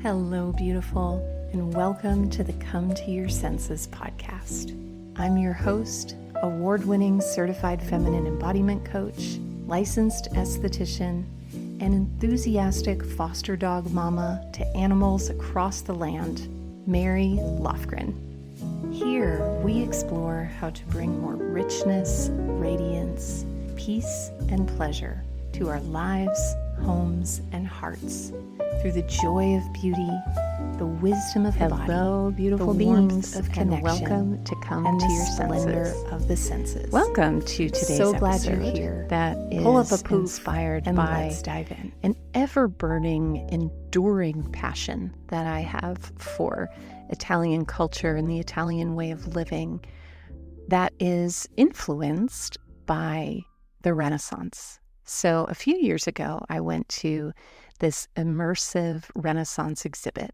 Hello, beautiful, and welcome to the Come to Your Senses podcast. I'm your host, award-winning certified feminine embodiment coach, licensed esthetician, and enthusiastic foster dog mama to animals across the land, Mary Lofgren. Here, we explore how to bring more richness, radiance, peace, and pleasure to our lives, homes, and hearts through the joy of beauty, the wisdom of the body, beautiful the warmth beings, of and connection, welcome to Come and to the Your splendor Senses. of the senses. Welcome to today's So glad episode you're here. that is Pull up a poof inspired and by let's dive in. an ever-burning, enduring passion that I have for Italian culture and the Italian way of living that is influenced by the Renaissance. So a few years ago, I went to this immersive Renaissance exhibit.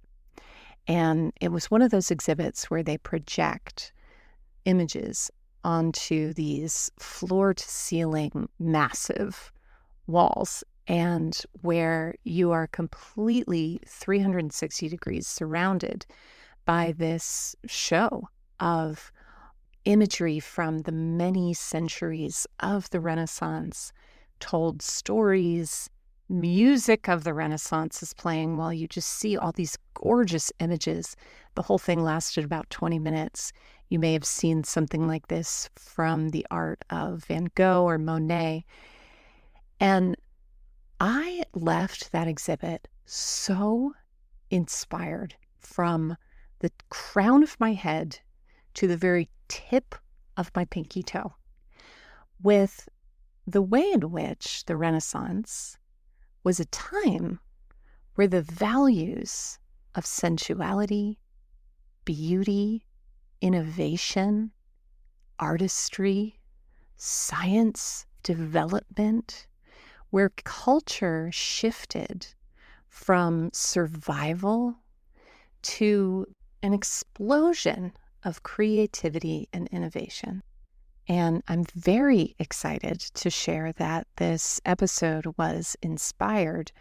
And it was one of those exhibits where they project images onto these floor-to-ceiling massive walls, and where you are completely 360 degrees surrounded by this show of imagery from the many centuries of the Renaissance, told stories. Music of the Renaissance is playing while you just see all these gorgeous images. The whole thing lasted about 20 minutes. You may have seen something like this from the art of Van Gogh or Monet. And I left that exhibit so inspired from the crown of my head to the very tip of my pinky toe with the way in which the Renaissance was a time where the values of sensuality, beauty, innovation, artistry, science, development, where culture shifted from survival to an explosion of creativity and innovation. And I'm very excited to share that this episode was inspired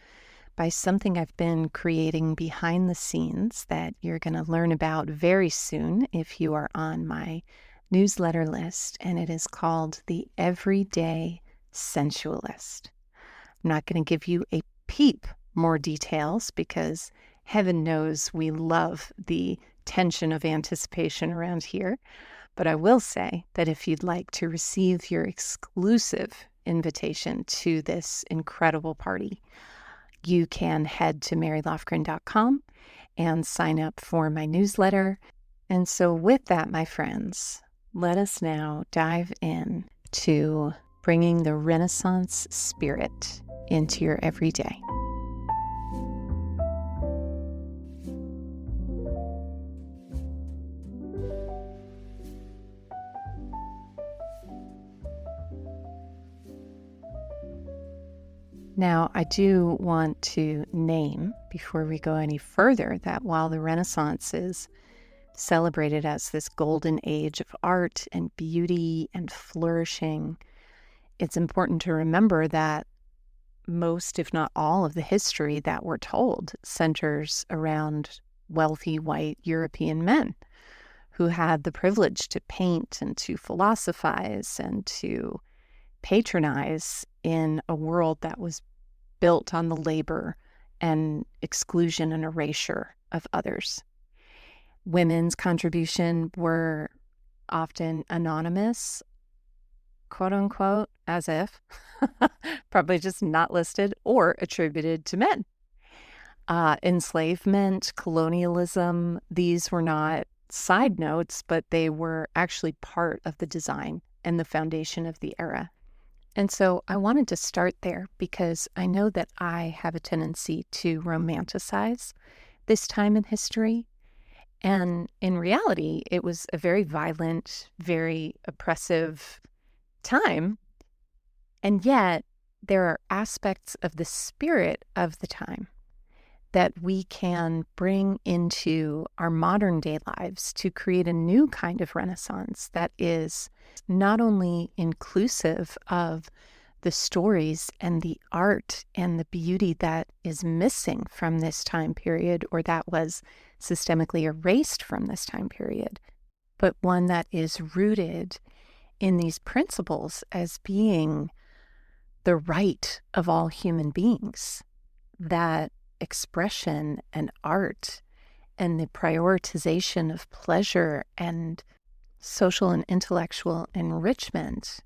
by something I've been creating behind the scenes that you're going to learn about very soon if you are on my newsletter list, and it is called the Everyday Sensualist. I'm not going to give you a peep more details because heaven knows we love the tension of anticipation around here. But I will say that if you'd like to receive your exclusive invitation to this incredible party, you can head to marylofgren.com and sign up for my newsletter. And so with that, my friends, let us now dive in to bringing the Renaissance spirit into your everyday. Now, I do want to name, before we go any further, that while the Renaissance is celebrated as this golden age of art and beauty and flourishing, it's important to remember that most, if not all, of the history that we're told centers around wealthy white European men who had the privilege to paint and to philosophize and to patronize in a world that was built on the labor and exclusion and erasure of others. Women's contribution were often anonymous, quote unquote, as if, probably just not listed or attributed to men. Enslavement, colonialism, these were not side notes, but they were actually part of the design and the foundation of the era. And so I wanted to start there because I know that I have a tendency to romanticize this time in history. And in reality, it was a very violent, very oppressive time. And yet there are aspects of the spirit of the time that we can bring into our modern day lives to create a new kind of Renaissance that is not only inclusive of the stories and the art and the beauty that is missing from this time period, or that was systemically erased from this time period, but one that is rooted in these principles as being the right of all human beings, that expression and art and the prioritization of pleasure and social and intellectual enrichment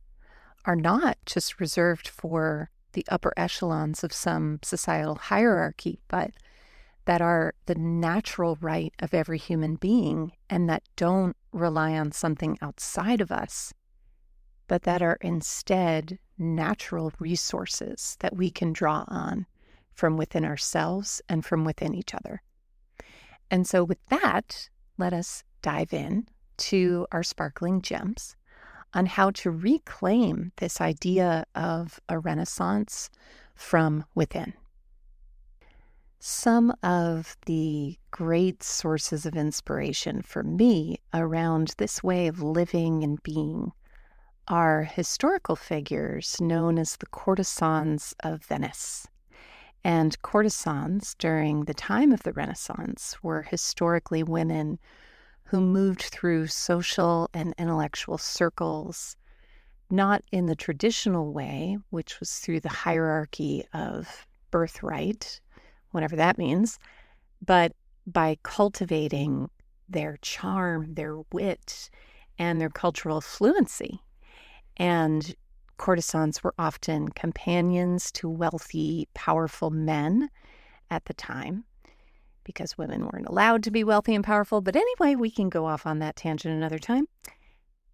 are not just reserved for the upper echelons of some societal hierarchy, but that are the natural right of every human being, and that don't rely on something outside of us, but that are instead natural resources that we can draw on from within ourselves and from within each other. And so with that, let us dive in to our sparkling gems on how to reclaim this idea of a Renaissance from within. Some of the great sources of inspiration for me around this way of living and being are historical figures known as the courtesans of Venice. And courtesans during the time of the Renaissance were historically women who moved through social and intellectual circles, not in the traditional way, which was through the hierarchy of birthright, whatever that means, but by cultivating their charm, their wit, and their cultural fluency. And courtesans were often companions to wealthy, powerful men at the time, because women weren't allowed to be wealthy and powerful. But anyway, we can go off on that tangent another time.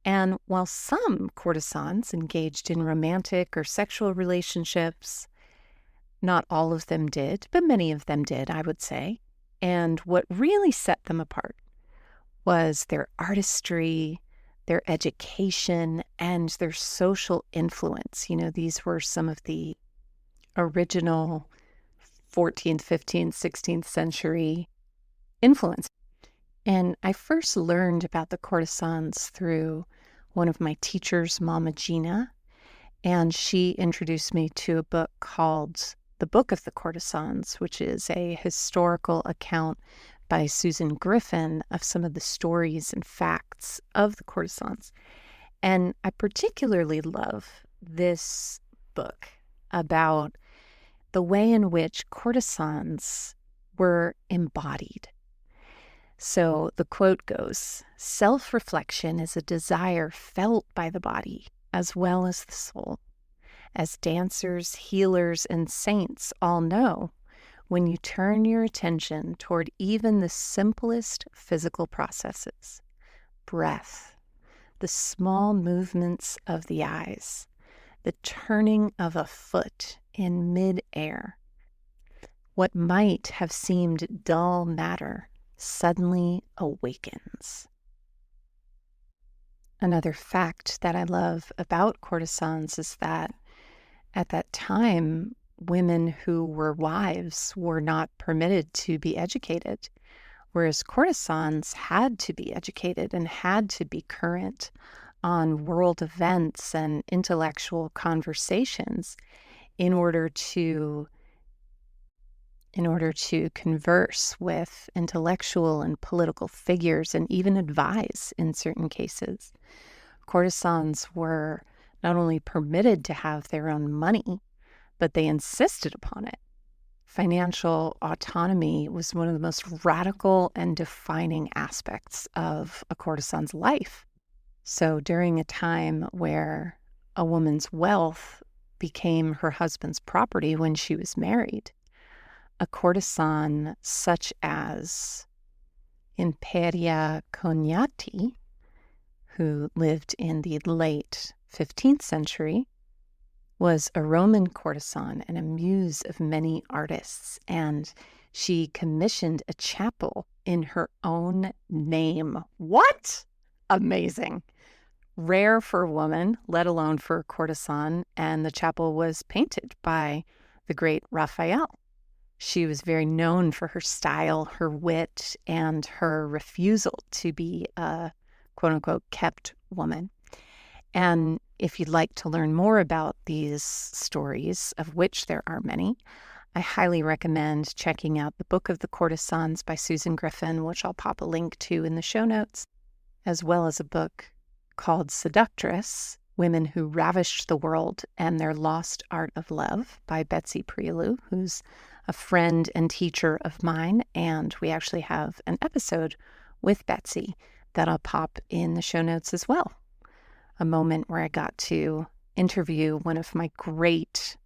And while some courtesans engaged in romantic or sexual relationships, not all of them did, but many of them did, I would say. And what really set them apart was their artistry, their education, and their social influence. You know, these were some of the original 14th, 15th, 16th century influence. And I first learned about the courtesans through one of my teachers, Mama Gina, and she introduced me to a book called The Book of the Courtesans, which is a historical account by Susan Griffin of some of the stories and facts of the courtesans. And I particularly love this book about the way in which courtesans were embodied. So the quote goes, "Self-reflection is a desire felt by the body as well as the soul. As dancers, healers, and saints all know, when you turn your attention toward even the simplest physical processes, breath, the small movements of the eyes, the turning of a foot in mid-air, what might have seemed dull matter suddenly awakens." Another fact that I love about courtesans is that at that time, women who were wives were not permitted to be educated, whereas courtesans had to be educated and had to be current on world events and intellectual conversations in order to converse with intellectual and political figures and even advise in certain cases. Courtesans were not only permitted to have their own money, but they insisted upon it. Financial autonomy was one of the most radical and defining aspects of a courtesan's life. So during a time where a woman's wealth became her husband's property when she was married, a courtesan such as Imperia Cognati, who lived in the late 15th century, was a Roman courtesan and a muse of many artists, and she commissioned a chapel in her own name. What? Amazing. Rare for a woman, let alone for a courtesan, and the chapel was painted by the great Raphael. She was very known for her style, her wit, and her refusal to be a quote-unquote kept woman. And if you'd like to learn more about these stories, of which there are many, I highly recommend checking out The Book of the Courtesans by Susan Griffin, which I'll pop a link to in the show notes, as well as a book called Seductress, Women Who Ravished the World and Their Lost Art of Love by Betsy Prielu, who's a friend and teacher of mine. And we actually have an episode with Betsy that I'll pop in the show notes as well. A moment where I got to interview one of my great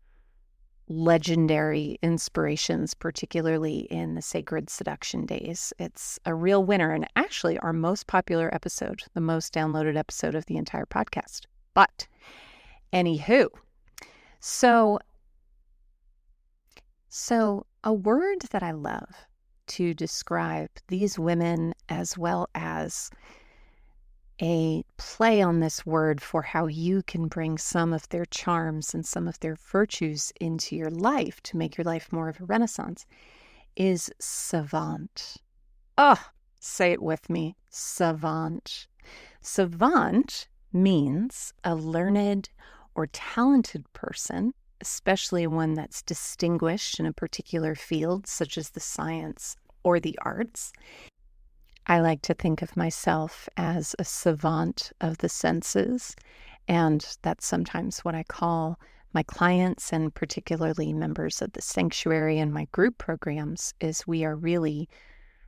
legendary inspirations, particularly in the Sacred Seduction days. It's a real winner, and actually our most popular episode, the most downloaded episode of the entire podcast. But anywho, so a word that I love to describe these women, as well as a play on this word for how you can bring some of their charms and some of their virtues into your life to make your life more of a renaissance, is savant. Say it with me, savant. Savant means a learned or talented person, especially one that's distinguished in a particular field, such as the science or the arts. I like to think of myself as a savant of the senses, and that's sometimes what I call my clients, and particularly members of the sanctuary and my group programs, is we are really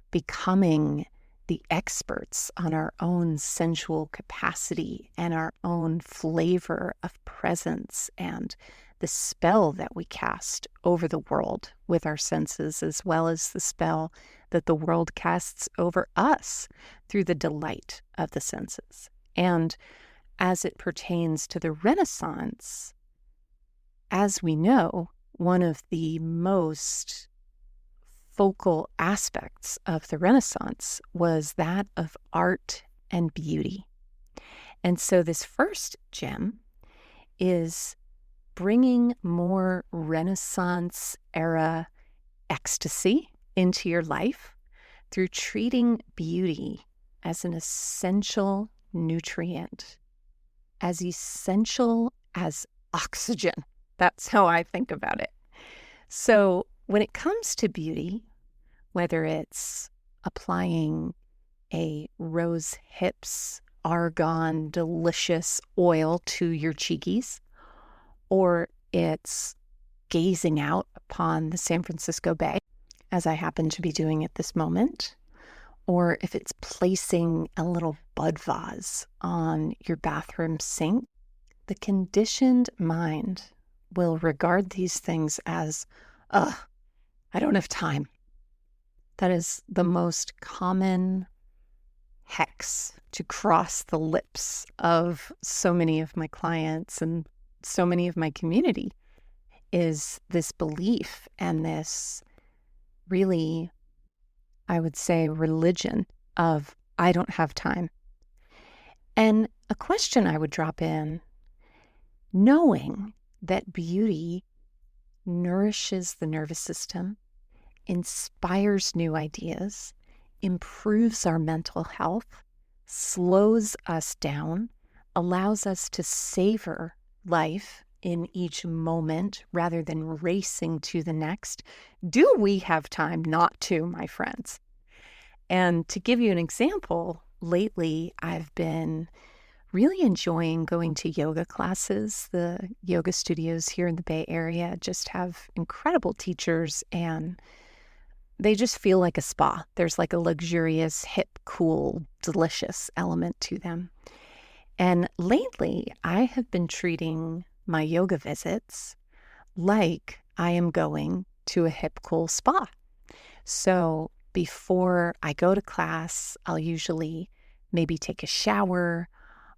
becoming the experts on our own sensual capacity and our own flavor of presence and the spell that we cast over the world with our senses, as well as the spell that the world casts over us through the delight of the senses. And as it pertains to the Renaissance, as we know, one of the most focal aspects of the Renaissance was that of art and beauty. And so this first gem is bringing more Renaissance era ecstasy into your life through treating beauty as an essential nutrient, as essential as oxygen. That's how I think about it. So when it comes to beauty, whether it's applying a rose hips argan delicious oil to your cheekies, or it's gazing out upon the San Francisco Bay, as I happen to be doing at this moment, or if it's placing a little bud vase on your bathroom sink, the conditioned mind will regard these things as, I don't have time. That is the most common hex to cross the lips of so many of my clients and so many of my community, is this belief and this really, I would say, religion of I don't have time. And a question I would drop in, knowing that beauty nourishes the nervous system, inspires new ideas, improves our mental health, slows us down, allows us to savor life in each moment rather than racing to the next. Do we have time not to, my friends? And to give you an example, lately I've been really enjoying going to yoga classes. The yoga studios here in the Bay Area just have incredible teachers, and they just feel like a spa. There's like a luxurious, hip, cool, delicious element to them. And lately, I have been treating my yoga visits like I am going to a hip, cool spa. So before I go to class, I'll usually maybe take a shower.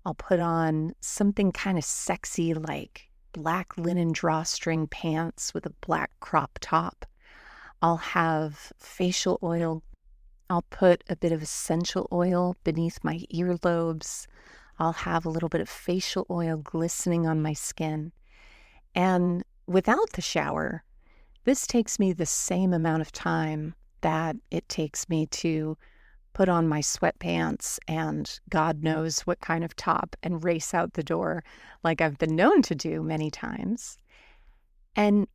I'll put on something kind of sexy like black linen drawstring pants with a black crop top. I'll have facial oil. I'll put a bit of essential oil beneath my earlobes. I'll have a little bit of facial oil glistening on my skin. And without the shower, this takes me the same amount of time that it takes me to put on my sweatpants and God knows what kind of top and race out the door like I've been known to do many times. And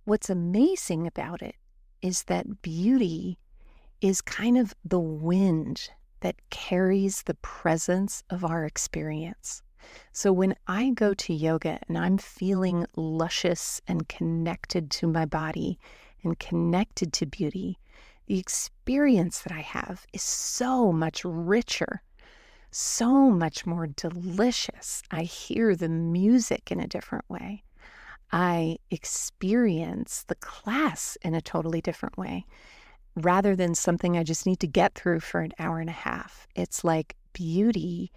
what's amazing about it is that beauty is kind of the wind that carries the presence of our experience. So when I go to yoga and I'm feeling luscious and connected to my body and connected to beauty, the experience that I have is so much richer, so much more delicious. I hear the music in a different way. I experience the class in a totally different way, rather than something I just need to get through for an hour and a half. It's like beauty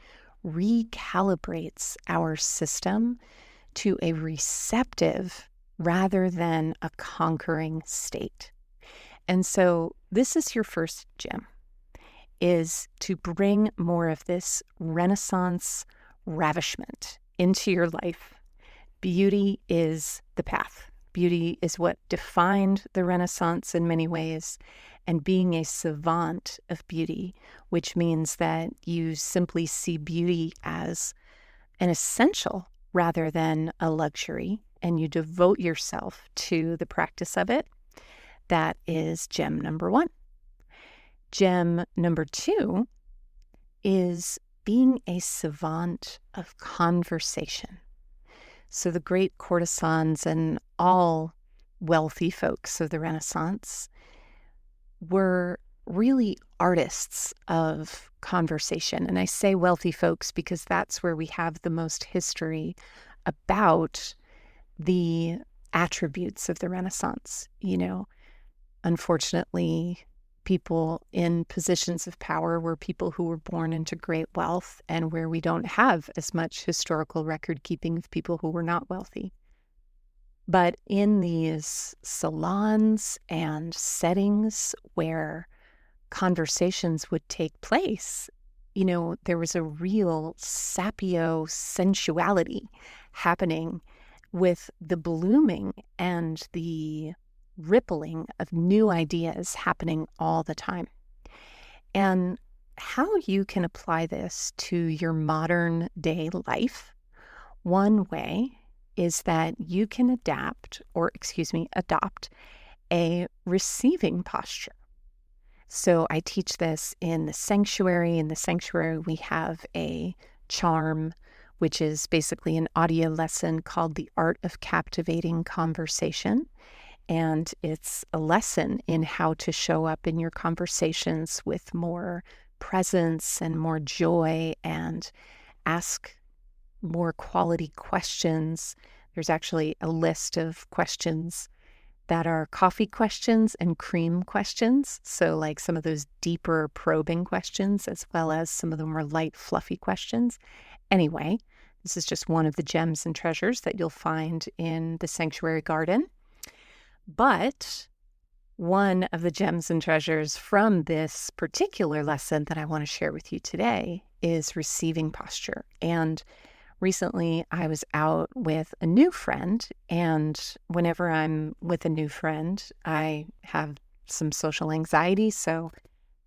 recalibrates our system to a receptive rather than a conquering state. And so this is your first gem, is to bring more of this Renaissance ravishment into your life. Beauty is the path. Beauty is what defined the Renaissance in many ways. And being a savant of beauty, which means that you simply see beauty as an essential rather than a luxury, and you devote yourself to the practice of it. That is gem number 1. Gem number 2 is being a savant of conversation. So the great courtesans and all wealthy folks of the Renaissance were really artists of conversation. And I say wealthy folks because that's where we have the most history about the attributes of the Renaissance. Unfortunately, people in positions of power were people who were born into great wealth, and where we don't have as much historical record keeping of people who were not wealthy. But in these salons and settings where conversations would take place, there was a real sapio sensuality happening with the blooming and the rippling of new ideas happening all the time. And how you can apply this to your modern day life, one way is that you can adopt a receiving posture. So I teach this in the sanctuary. In the sanctuary, we have a charm, which is basically an audio lesson called The Art of Captivating Conversation. And it's a lesson in how to show up in your conversations with more presence and more joy and ask more quality questions. There's actually a list of questions that are coffee questions and cream questions. So like some of those deeper probing questions, as well as some of the more light, fluffy questions. Anyway, this is just one of the gems and treasures that you'll find in the sanctuary garden. But one of the gems and treasures from this particular lesson that I want to share with you today is receiving posture. And recently I was out with a new friend, and whenever I'm with a new friend, I have some social anxiety. So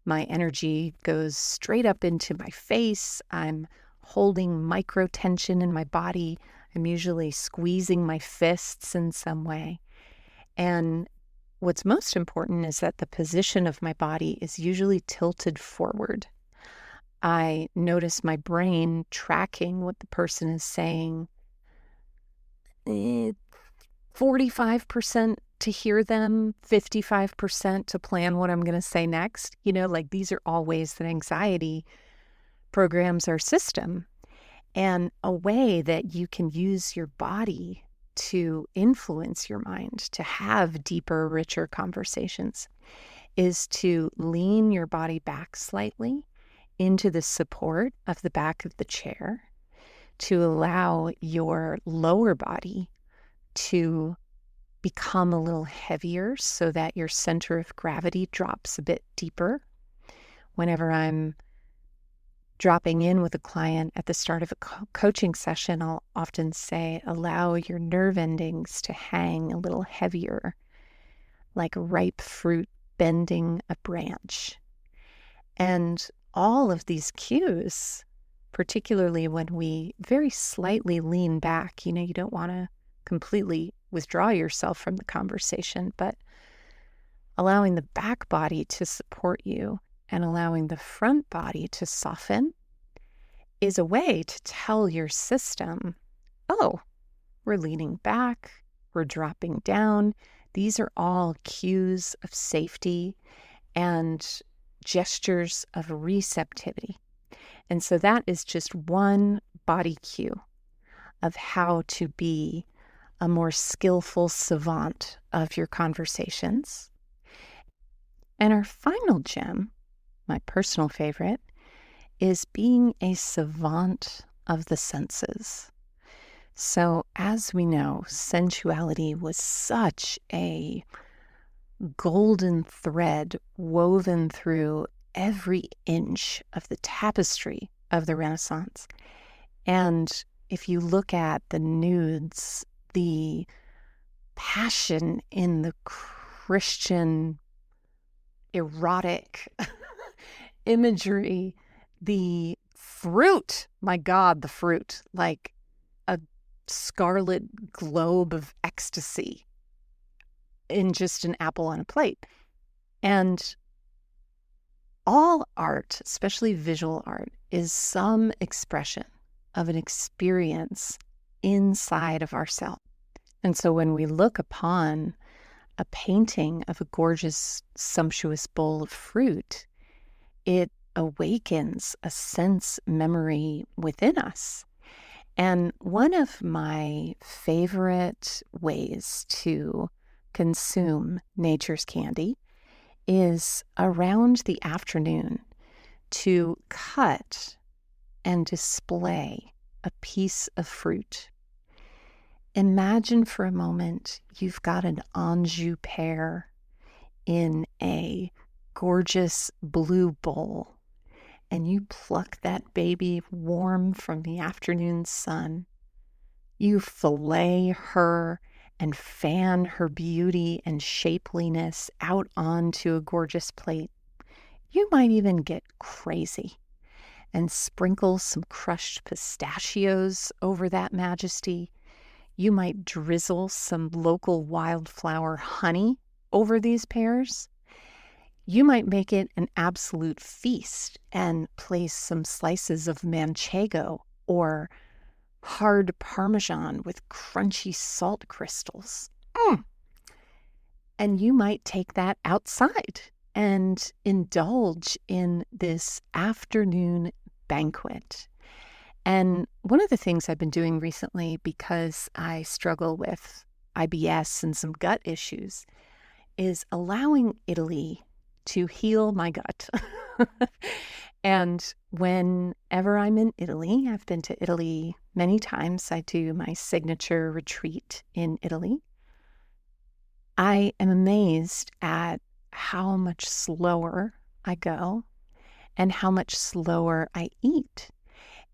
my energy goes straight up into my face. I'm holding micro tension in my body. I'm usually squeezing my fists in some way. And what's most important is that the position of my body is usually tilted forward. I notice my brain tracking what the person is saying, 45% to hear them, 55% to plan what I'm going to say next. These are all ways that anxiety programs our system. And a way that you can use your body to influence your mind, to have deeper, richer conversations, is to lean your body back slightly into the support of the back of the chair, to allow your lower body to become a little heavier so that your center of gravity drops a bit deeper. Whenever I'm dropping in with a client at the start of a coaching session, I'll often say, allow your nerve endings to hang a little heavier, like ripe fruit bending a branch. And all of these cues, particularly when we very slightly lean back, you don't want to completely withdraw yourself from the conversation, but allowing the back body to support you and allowing the front body to soften is a way to tell your system, oh, we're leaning back, we're dropping down. These are all cues of safety and gestures of receptivity. And so that is just one body cue of how to be a more skillful savant of your conversations. And our final gem, my personal favorite, is being a savant of the senses. So as we know, sensuality was such a golden thread woven through every inch of the tapestry of the Renaissance. And if you look at the nudes, the passion in the Christian erotic imagery, the fruit, my God, the fruit, like a scarlet globe of ecstasy in just an apple on a plate. And all art, especially visual art, is some expression of an experience inside of ourselves. And so when we look upon a painting of a gorgeous, sumptuous bowl of fruit, it awakens a sense memory within us. And one of my favorite ways to consume nature's candy is around the afternoon to cut and display a piece of fruit. Imagine for a moment you've got an Anjou pear in a gorgeous blue bowl, and you pluck that baby warm from the afternoon sun. You fillet her and fan her beauty and shapeliness out onto a gorgeous plate. You might even get crazy and sprinkle some crushed pistachios over that majesty. You might drizzle some local wildflower honey over these pears. You might make it an absolute feast and place some slices of manchego or hard Parmesan with crunchy salt crystals. And you might take that outside and indulge in this afternoon banquet. And one of the things I've been doing recently, because I struggle with IBS and some gut issues, is allowing Italy to heal my gut. And whenever I'm in Italy, I've been to Italy many times. I do my signature retreat in Italy. I am amazed at how much slower I go and how much slower I eat.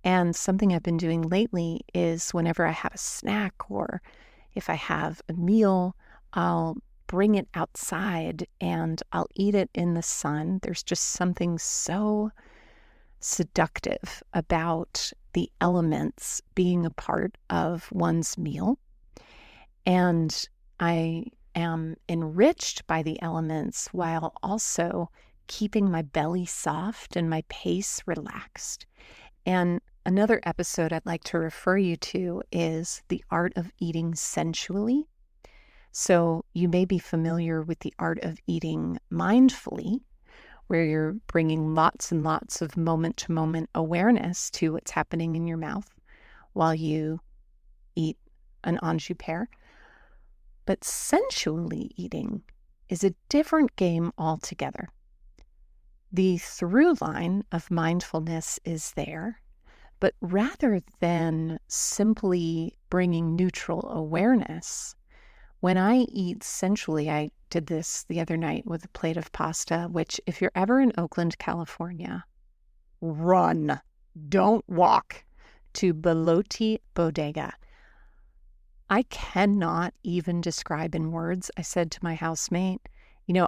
And something I've been doing lately is whenever I have a snack or if I have a meal, I'll bring it outside and I'll eat it in the sun. There's just something so seductive about the elements being a part of one's meal. And I am enriched by the elements while also keeping my belly soft and my pace relaxed. And another episode I'd like to refer you to is The Art of Eating Sensually. So you may be familiar with the art of eating mindfully, where you're bringing lots and lots of moment-to-moment awareness to what's happening in your mouth while you eat an Anjou pear. But sensually eating is a different game altogether. The through line of mindfulness is there, but rather than simply bringing neutral awareness, when I eat sensually, I did this the other night with a plate of pasta, which if you're ever in Oakland, California, run, don't walk to Belotti Bodega. I cannot even describe in words. I said to my housemate,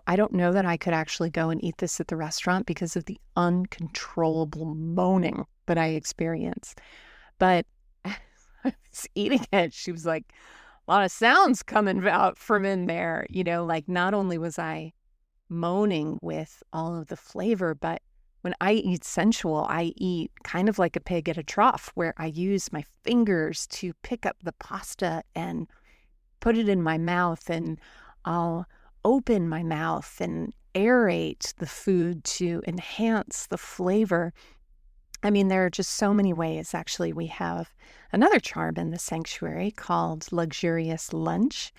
I don't know that I could actually go and eat this at the restaurant because of the uncontrollable moaning that I experience. But as I was eating it, she was like, a lot of sounds coming out from in there, like not only was I moaning with all of the flavor, but when I eat sensual, I eat kind of like a pig at a trough, where I use my fingers to pick up the pasta and put it in my mouth, and I'll open my mouth and aerate the food to enhance the flavor. I mean, there are just so many ways. Actually, we have another charm in the sanctuary called Luxurious Lunch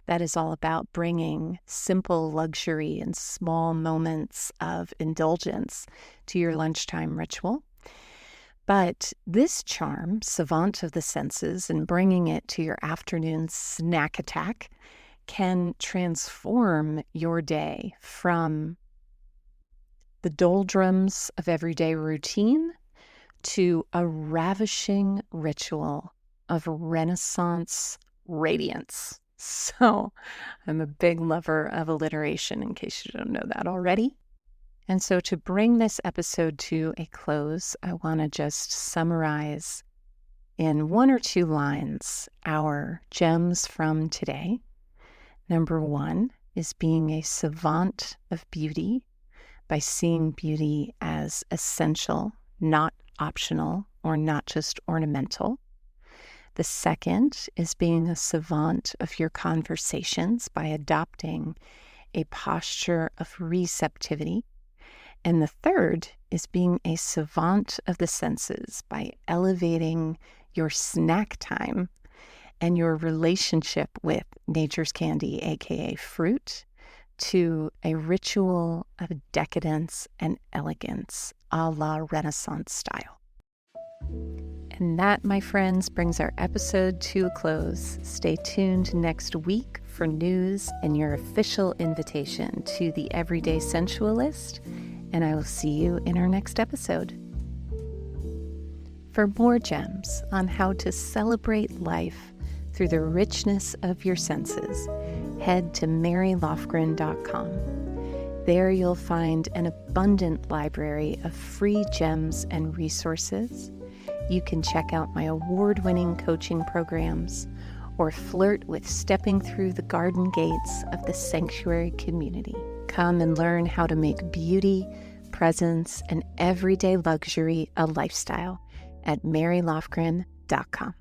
that is all about bringing simple luxury and small moments of indulgence to your lunchtime ritual. But this charm, Savant of the Senses, and bringing it to your afternoon snack attack, can transform your day from the doldrums of everyday routine to a ravishing ritual of Renaissance radiance. So I'm a big lover of alliteration, in case you don't know that already. And so to bring this episode to a close, I want to just summarize in 1 or 2 lines our gems from today. Number 1 is being a savant of beauty by seeing beauty as essential, not optional, or not just ornamental. The second is being a savant of your conversations by adopting a posture of receptivity. And the third is being a savant of the senses by elevating your snack time and your relationship with nature's candy, aka fruit, to a ritual of decadence and elegance a la Renaissance style. And that, my friends, brings our episode to a close. Stay tuned next week for news and your official invitation to the Everyday Sensualist, and I will see you in our next episode. For more gems on how to celebrate life through the richness of your senses, head to marylofgren.com. There you'll find an abundant library of free gems and resources. You can check out my award-winning coaching programs or flirt with stepping through the garden gates of the sanctuary community. Come and learn how to make beauty, presence, and everyday luxury a lifestyle at marylofgren.com.